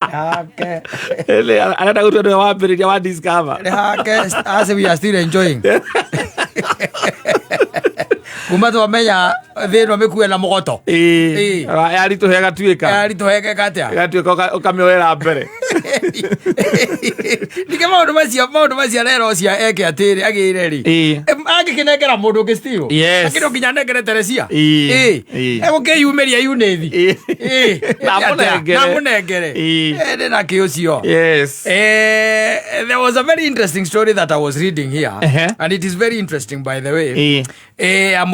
Okay. Another good one wa discover. Okay, as we are still enjoying. Kumatu wamenya thĩno wamekuwe na mũgoto. Yari to hega tuika. Yari to hega katia. Gatuika ukamioera mbere. Ndike maundu macia rero cia eke atiri agireri. Agikinengera mundu ngistiro. Akindo kinya nengere Teresia. Ego ke yumeria yunethi. Na munengere. Na kiucio. Yes. There was a very interesting story that I was reading here, and it is very interesting, by the way.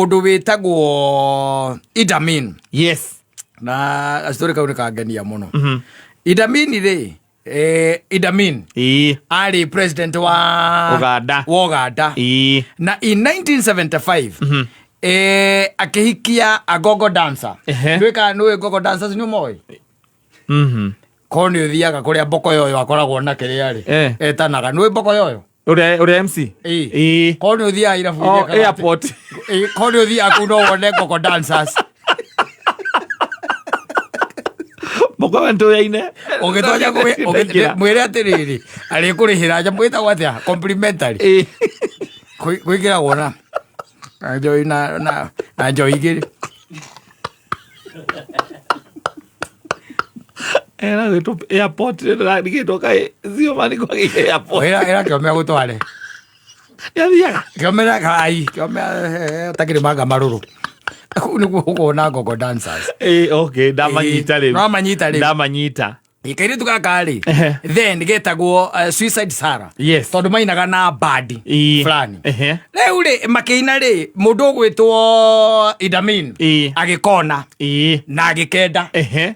Mundu witagwo Idi Amin. Yes. Na story kauni kangenia muno. Idi Amin ri Idi Amin ari president wa Uganda. Na in 1975 akihikia agogo dancer. Ndwika nwe gogo dancers ni moi. Koni uthiaga kuria mboko yoyo akoragwo na kiriari etanaga nwe mboko yoyo ure MC koni uthia irabu airport koni uthia kuno wone gogo dancers mboko wento yaine ogetonya mwire atiriri ari kurihira jamwita gwatia complimentary kuigira wona enjoy na enjoy igiri era geto airport era geto kai zio mani kwa airport era que me gutware ya dia que me da kai que me takiri manga maruru ni kuko na gogo dancers okay damanyita le damanyita ikaire tukakari then getagwo suicide Sarah. Yes. Tondu mainaga na badi flani leu ri makiina ri mundu gwitwo Idi Amin agikona na agikenda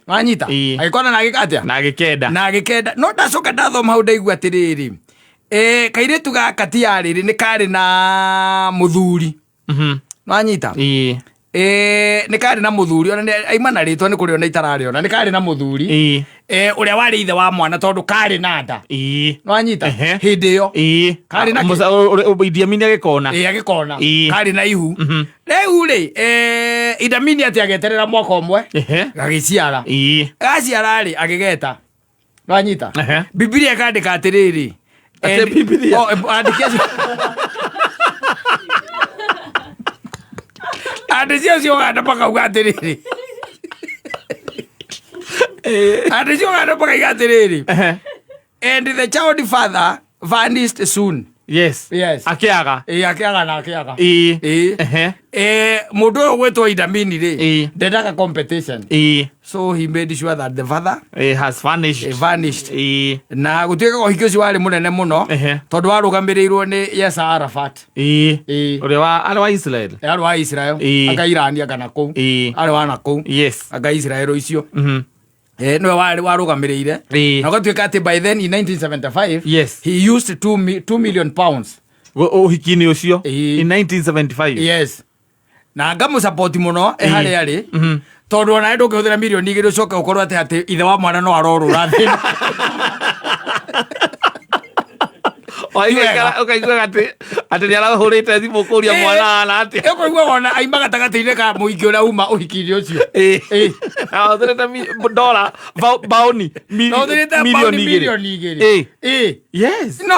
wanyita agikona na agikatia na agikenda no ndacoka ndathoma hau ndaigua atiriri kaire tugakatia riri ni kari na muthuri wanyita ni kari na muthuri ona aimana ritwa ni kuriona itarari ona ni kari na muthuri uria wari ithe wa mwana tondu kari na nda nwanyita hindi yo kari na Idi Amin agikona agikona kari na ihu reu ri Idi Amin ati ageterera mwaka umwe gagiciara gaciara ri agigeta nwanyita Biblia kandika atiriri Biblia Adesio ada paka ugatiriri. Adesio ada paka ugatiriri. And the child father vanished soon. Yes. Akiaga. Akiaga na akiaga. Mudo weto Idi Amin ri. Dedaka competition. So he made sure that the father has vanished. Na gutweka ko hikio wari munene muno. Tondu warugamirirwo ni Yasser Arafat. Uri wa Israel. Ari wa Israel. Aka Iran kana ku. Ari wa na ku. Yes. Aka Israel icio. No warugamirire na gotweka ati by then in 1975 yes he used 2 million pounds hikini ucio in 1975 yes na ngamu support muno ehari ari tondu ona ndo kuhuthira milioni igiri ucoka ukorwo ati ithe wa mwana no arorura thina ukaigua ati niarahurite thimu kuria mwana na ati ukaigua ona aima gatagati-ini ka muingi uria uma uhikiri ucio athirite dola baoni milioni igiri yes no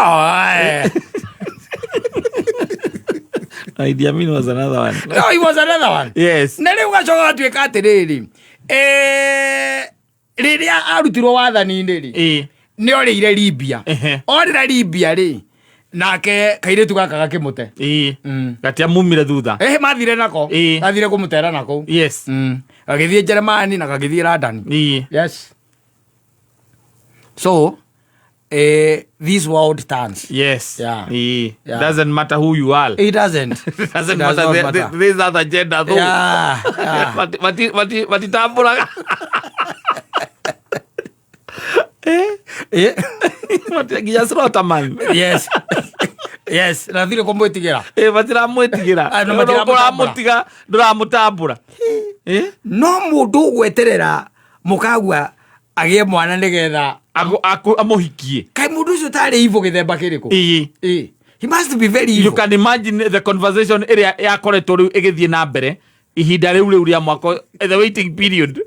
Idi Amin was another one. No, he was another one. Yes. Na riu gacoka atuika atiriri riria arutirwo wathani-ini ri ni orire Libya orira Libya ri nake kairetu gaka gakimute gatia mumire thutha mathire nako gathire kumutera nako yes gagithie Germany na gagithie London yes so this world turns yes doesn't matter who you are it doesn't matter these other gender though but tambura Giya srota man. Yes. Yes, na thire kumwitigira. Batira mwitigira. No mutiga mutambuρα. No mundu gweterera mukagwa agie mwana nigetha amuhikie. Kai mundu ucio tari ivo githemba kiriko. He must be very evil. You can imagine the conversation area yakoretwo riu igithie na mbere ihinda riu ria mwako the waiting period.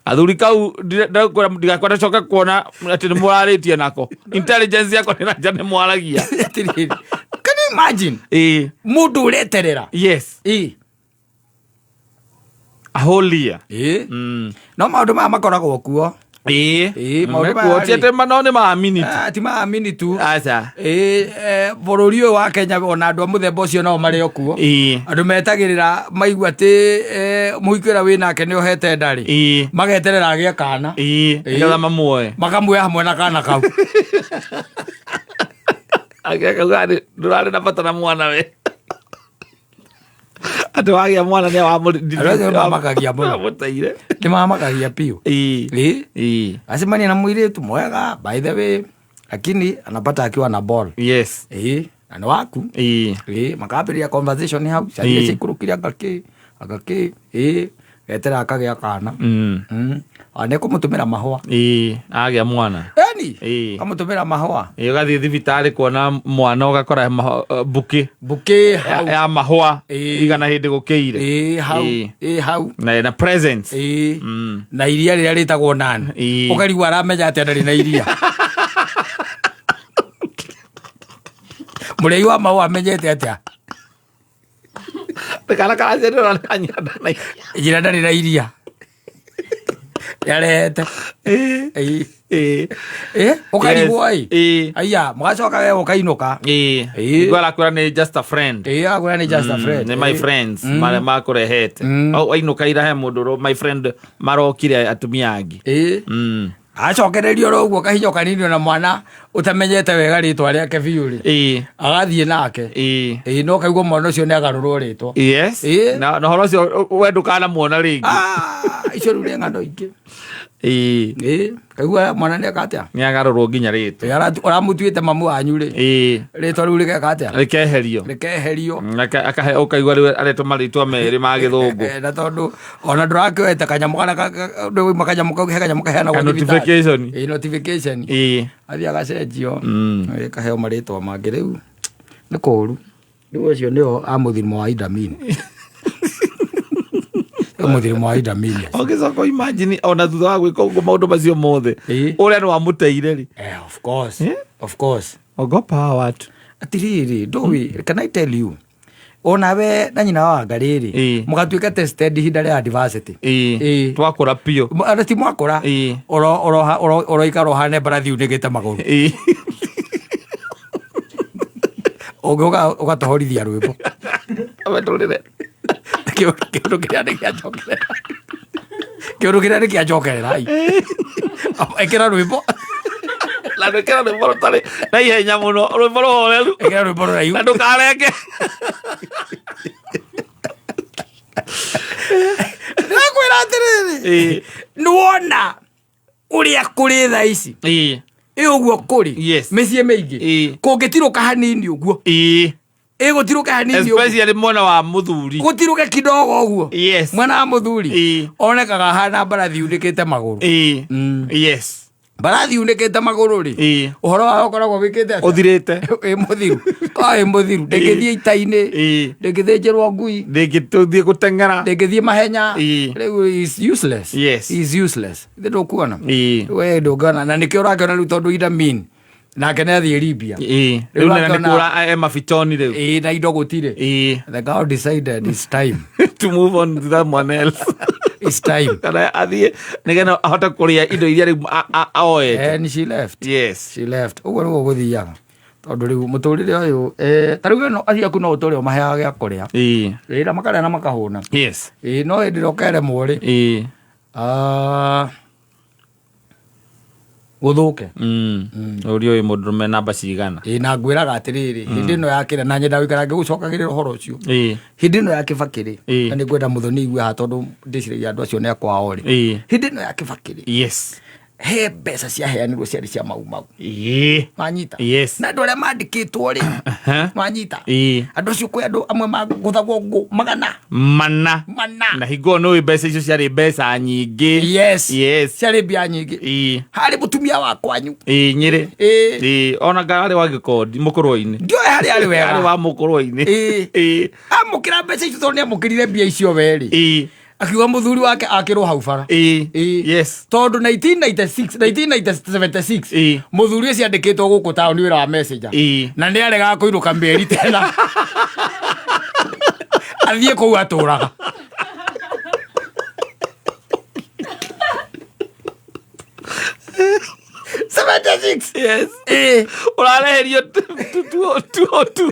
athuri kau ndigakwenda coka kuona ati ni mwararitie nako intelligence yako ni nanja ni mwaragia. Can you imagine mundu ureterera yes a whole year no maundu maya makoragwo kuo tiete manone maaminiti ti maaminiti bururi uyu wa Kenya ona andu a muthemba ucio nao mari o kuo andu metagirira maigua ati muhikira wi nake ni ohete ndari mageterera agie kana igatha mamuoe makamuoya hamwe na kana kau agekauga ndurari na bata na mwana we ati wagia mwana ni wamakagia muteire ni mamakagia piu asimani na mwiritu mwega by the way lakini anapata akiwa na ball yes ana waku makabiria conversation hau cari cikurukira agaki etera akagia kana ane kumutumira mahua agia mwana kamutumira mahua ugathie thibitari kuona mwana ugakora buki ya mahua igana hindi gukiire hau na presents na iria riria ritagwo nani ukarigwa aramenya ati ndari na iria murei wa mahua amenyete atia kana zero na kanyada na iria ndari na iria yarete ukarigwo aya mugacoka we ukainuka igwala kwira ni just a friend agwira ni just a friend ni my friends mare makurehete ainuka ira he mundu my friend marokire atumia angi acokererio roguo kahinya kanini na mwana utamenyete wega ritwa riake biuri agathie nake no kaigwo mwana ucio ni agarurwo ritwa yes na horo ucio we ndukana muona ringi icio ru ng'ano ingi kaigwa mwana ni akatia ni agarurwo nginya ritwa uramutuite mamu wanyu ritwa ru rikekatia rikeherio akahe ukaigwa riu aretwa maritwa meri ma githungu na tondu ona ndurakiwete kanyamu kana ndu makanyamu kau he kanyamu kahena notification athia gacenjio kaheo maritwa mangi riu ni kuru riu ucio nio amuthirimo wa Idamini muthirimo wa Idamini ogicoka imagine ona thutha wa gwika uguo maundu macio mothe uria ni wamuteire ri of course ogopa watu atiriri ndui can I tell you ona we na nyina wa Ngariri mugatuika tested hinda ria adversity twakura pio arati mwakura oro ikaro hane barathi unigite maguru ugatohorithia rwimbo awetorire kiundu kiria ni kiacokerera ekira rwimbo la rekera de portale na ihenya muno rwimbo ruhoreru ekira rwimbo ruraihu na ndukareke nakwira atiriri nuona uria kuri tha ici uguo kuri micie mingi kungitiruka hanini uguo gutiruka hanini especially mwana wa muthuri gutiruka kidogo uguo mwana wa muthuri onekaga hana barathi undikite maguru yes barathi undikite maguru ri uhoro wa ukoragwo wikite uthirite muthiru muthiru ndengithie itaini ndengithenjerwo ngui ndengituthie gutengera ndengithie mahenya is useless is useless ndio kuona we ndogana na nikio rakiona riu tondu Idamini nake ne athie Libya riu na nikura mafitoni riu na indo gutire the God decided it's time to move on to someone else it's time kana athie nigena ahota kuria indo iria riu aoe and she left uguo niguo guthiaga tondu riu muturire uyu tariu no athia ku no uturio maheaga gya kuria na makare na makahuna no hindi rokere mwori guthuke urio mundurume namba cigana na ngwiraga atiriri hindi no yakire na nyenda wikara ngigucokagirira horo ucio hindi no yakibakiri na ni ngwenda muthoni igwe ha tondu ndiciragia andu acio ne kwao ri hindi no yakibakiri he mbeca ciaheanirwo ciarĩ cia mau manyita na andũ arĩa mandĩkĩtwo rĩ manyita andũ acio kwĩ andũ amwe magũthagwo ngũ mana na hingo nĩ mbeca icio ciarĩ mbeca nyingĩ ciarĩ mbia nyingĩ harĩ mũtumia wa kwanyu Nyĩrĩ ona ngarĩ wa Gĩkondi mũkũrwa-inĩ ndioe harĩ arĩ wega wa mũkũrwa-inĩ amũkĩra mbeca icio tondũ nĩ amũkĩrire mbia icio we rĩ akiuga muthuri wake akirwo hau bara yes tondu 1996 muthuri ucio andikitwo guku taoni wira wa messenger na ni arega kuiruka mieri tena athie kuu aturaga yes urareherio 202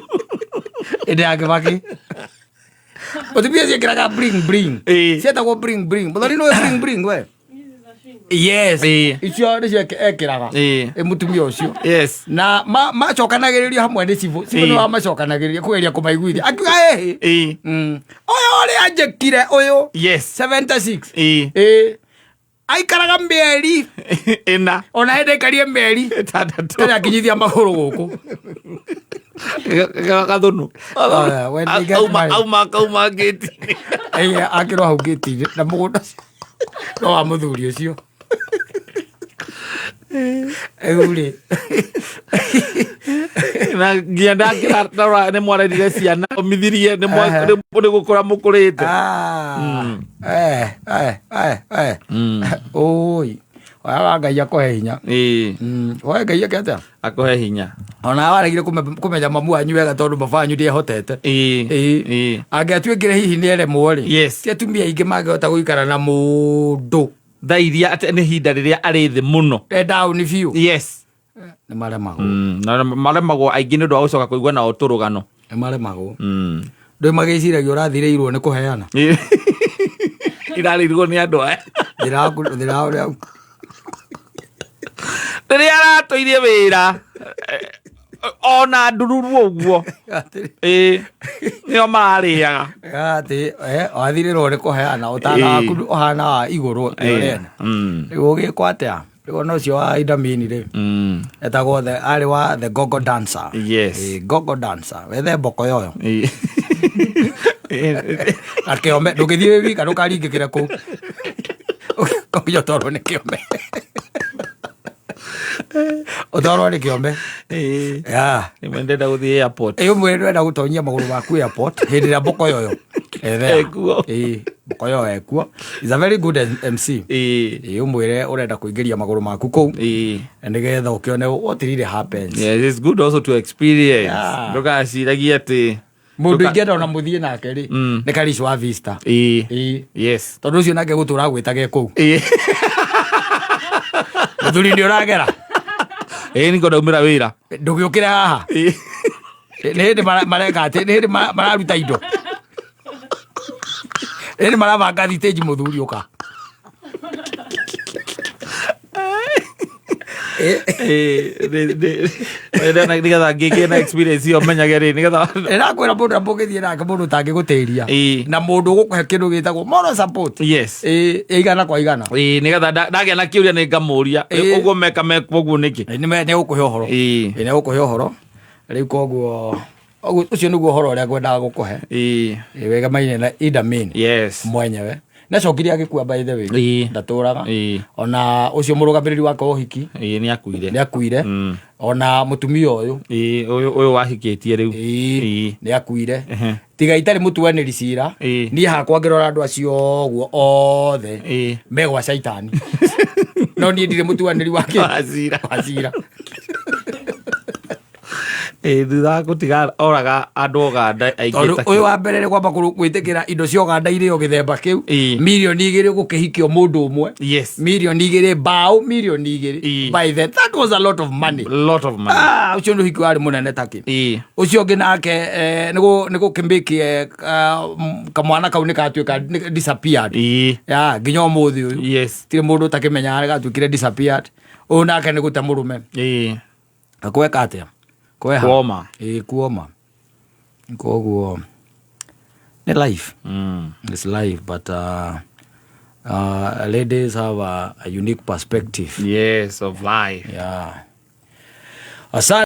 ende yake baki Otipia cia kiraga bring cietagwo bring muthori no bring we yes icio nĩ cio ekĩraga mũtumia ũcio na macokanagĩrĩrio hamwe nĩ cibu nĩ wa macokanagĩrĩria kũgeria kũmaiguithia akiuga ũyũ ũrĩa anjĩkire ũyũ 76 aikaraga mĩeri ona hĩndĩ ĩkarie mĩeri ĩrĩa akinyithia magũrũ gũkũ gathũnũ auma ngĩti-inĩ akĩrwo hau ngĩti-inĩ na mũgũnda no wa mũthuri ũcio rĩ na nginya ndangĩrora nĩ mwarerire ciana ũmithirie nĩ gũkũra mũkũrĩte oi wa Ngai akũhe hinya oe Ngai ake atĩa akũhe hinya ona waregire kũmenya mamu wanyu wega tondũ baba wanyu ndiehotete angĩatuĩkire hihi nĩ eremwo rĩ ti atumia aingĩ mangĩhota gũikara na mũndũ thaa iria nĩ ihinda rĩrĩa arĩ thĩ mũno down biũ nĩ maremagwo aingĩ nĩ ũndũ wa gũcoka kũigua nao tũrũgano nĩ maremagwo ndũĩ magĩciragia ũrathirĩirwo nĩ kũheana irarĩirwo nĩ andũ aya rĩrĩa aratũirie wĩra ona ndururu ũguo nĩo mararĩaga wathirĩrwo nĩ kũheana ũtana waku ũhana wa igũrũ rĩu ũgĩkwo atĩa rĩu no ũcio wa Idamini rĩ etagwo arĩ wa the gogo dancer gogo dancer wethe mboko yoyo akĩome ndũgĩthiĩ wika ndũkaringĩkĩre kũu ũkĩnya twarwo nĩ kĩome ũtwarwo nĩ kĩome ndenda gũthiĩ airport ũmwe ndwenda gũtonyia magũrũ maku airport hĩndĩ ĩrĩa mboko yoyo ekuo mboko yoyo ekuo is a very good MC ũmwĩre ũrenda kũingĩria magũrũ maku kũu nĩgetha ũkĩone what really happens. It's good also to experience ndũgaciragie atĩ mũndũ ingĩenda ona mũthiĩ nake rĩ nĩ Karish wa Vista tondũ ũcio nake gũtũra gwĩtage kũu mũthuri nĩ ũragera nĩko ndaumĩra wĩra ndũgĩũkĩre haha nĩ hĩndĩ mareka atĩ nĩ hĩndĩ mararuta indo nĩ hĩndĩ marabanga thitĩnji mũthuri ũka nĩgetha ngĩgĩe na experience ĩyo menyage rĩ nĩgetha ĩrakwĩra mũndũ ambũgĩthiĩ nake mũndũ ũtangĩgũtĩria na mũndũ ũgũkũhe kĩndũ gĩtagwo moral support igana kwa igana nĩgetha ndagĩa na kĩũria nĩ ngamũria ũguo meka ũguo nĩkĩ nĩgũkũhe ũhoro nĩgũkũhe ũhoro rĩu koguo ũcio nĩguo ũhoro ũrĩa ngwendaga gũkũhe wegemaine na Idamini mwenyewe nacokirie agĩkua by the way ndatũraga ona ũcio mũrũgamĩrĩri wake ũhiki nĩakuire ona mũtumia ũyũ wahikĩtie rĩu nĩakuire tiga itarĩ mũtuanĩri cira niĩ hakwa ngĩrora andũ acio ũguo othe megwa caitani no niĩ ndirĩ mũtuanĩri wake wa cira thutha wa gũtiga oraga andũ Oganda aingĩ ũyũ wa mbere nĩ kwamba gwĩtĩkĩra indo cia Oganda irĩo gĩthemba kĩu mirioni 2 gũkĩhikio mũndũ ũmwe mirioni 2 mbaũ mirioni 2 by then that was a lot of money ũcio nĩ ũhiki warĩ mũnene takĩ ũcio ũngĩ nake nĩ gũkĩmbĩkie kamwana kau nĩ gatuĩka disappeared nginya ũmũthĩ ũyũ tirĩ mũndũ ũtakĩmenyaga gatuĩkire disappeared ũyũ nake nĩ gũte mũrũme akweka atĩa kuoma koguo nĩ life it's life but ladies have a unique perspective of life asante.